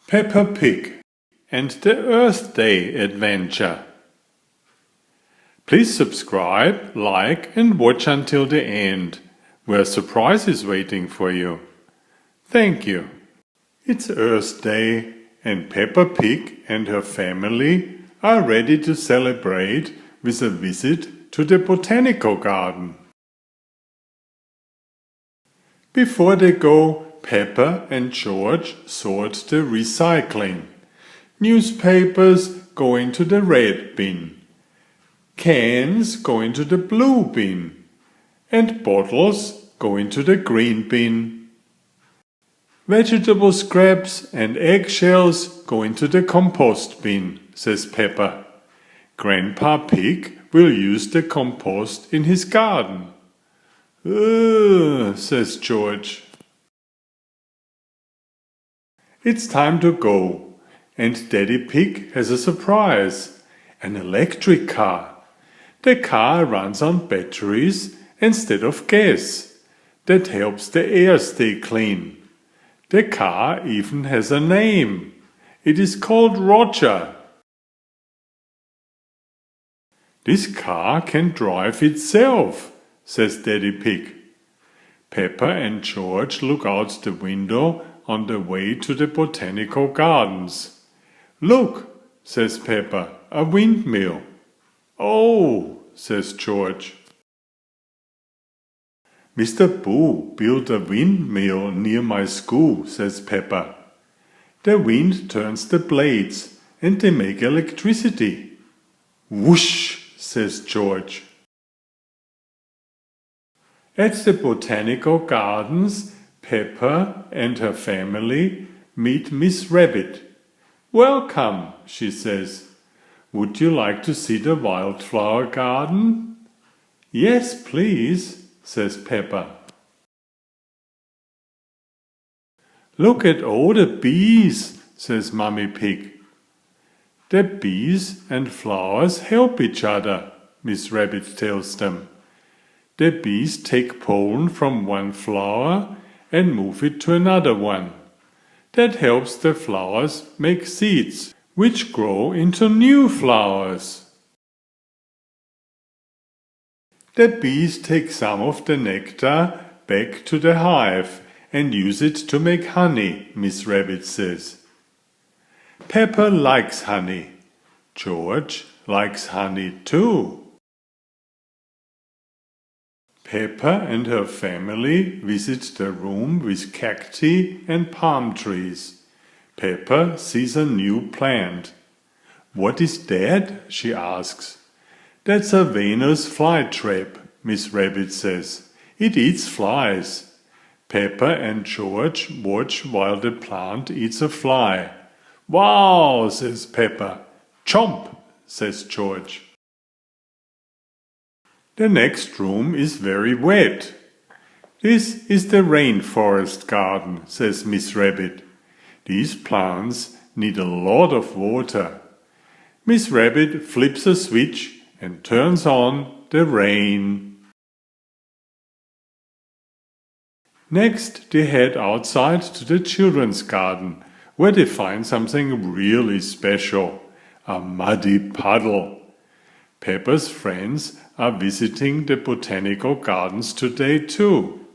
Peppa Pig and the Earth Day Adventure. Please subscribe, like and watch until the end, where a surprise is waiting for you. Thank you. It's Earth Day and Peppa Pig and her family are ready to celebrate with a visit to the botanical garden. Before they go, Peppa and George sort the recycling. Newspapers go into the red bin. Cans go into the blue bin. And bottles go into the green bin. Vegetable scraps and eggshells go into the compost bin, says Peppa. Grandpa Pig will use the compost in his garden. Ugh, says George. It's time to go, and Daddy Pig has a surprise, an electric car. The car runs on batteries instead of gas. That helps the air stay clean. The car even has a name. It is called Roger. This car can drive itself, says Daddy Pig. Peppa and George look out the window on the way to the botanical gardens. Look, says Peppa, a windmill. Oh, says George. Mr. Boo built a windmill near my school, says Peppa. The wind turns the blades and they make electricity. Whoosh, says George. At the botanical gardens, Peppa and her family meet Miss Rabbit. Welcome, she says. Would you like to see the wildflower garden? Yes, please, says Peppa. Look at all the bees, says Mummy Pig. The bees and flowers help each other, Miss Rabbit tells them. The bees take pollen from one flower and move it to another one. That helps the flowers make seeds, which grow into new flowers. The bees take some of the nectar back to the hive and use it to make honey, Miss Rabbit says. Peppa likes honey. George likes honey too. Peppa and her family visit the room with cacti and palm trees. Peppa sees a new plant. What is that? She asks. That's a Venus flytrap, Miss Rabbit says. It eats flies. Peppa and George watch while the plant eats a fly. Wow, says Peppa. Chomp, says George. The next room is very wet. This is the rainforest garden, says Miss Rabbit. These plants need a lot of water. Miss Rabbit flips a switch and turns on the rain. Next, they head outside to the children's garden, where they find something really special, a muddy puddle. Peppa's friends are visiting the botanical gardens today too.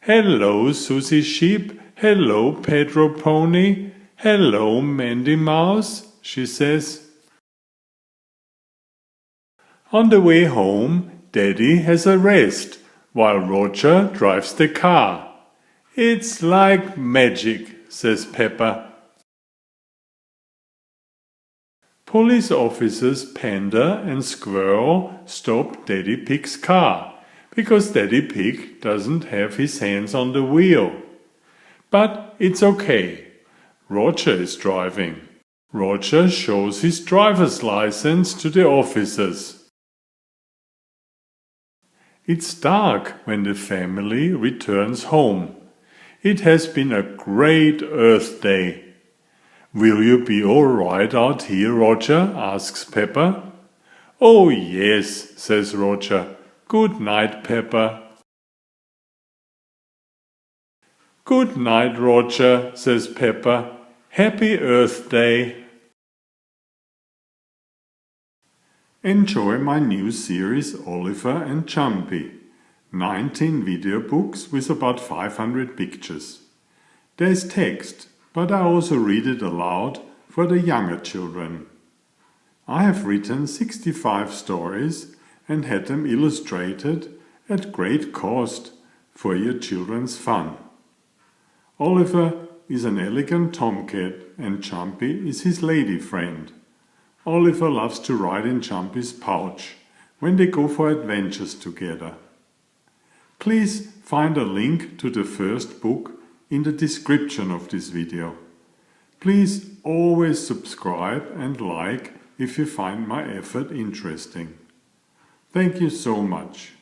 Hello, Susie Sheep. Hello, Pedro Pony. Hello, Mandy Mouse, she says. On the way home, Daddy has a rest, while Roger drives the car. It's like magic, says Peppa. Police officers Panda and Squirrel stop Daddy Pig's car, because Daddy Pig doesn't have his hands on the wheel. But it's okay. Roger is driving. Roger shows his driver's license to the officers. It's dark when the family returns home. It has been a great Earth Day. Will you be all right out here, Roger? Asks Peppa. Oh yes, says Roger. Good night, Peppa. Good night, Roger, says Peppa. Happy Earth Day! Enjoy my new series Oliver and Jumpy. 19 video books with about 500 pictures. There's text, but I also read it aloud for the younger children. I have written 65 stories and had them illustrated at great cost for your children's fun. Oliver is an elegant tomcat and Jumpy is his lady friend. Oliver loves to ride in Jumpy's pouch when they go for adventures together. Please find a link to the first book in the description of this video. Please always subscribe and like if you find my effort interesting. Thank you so much.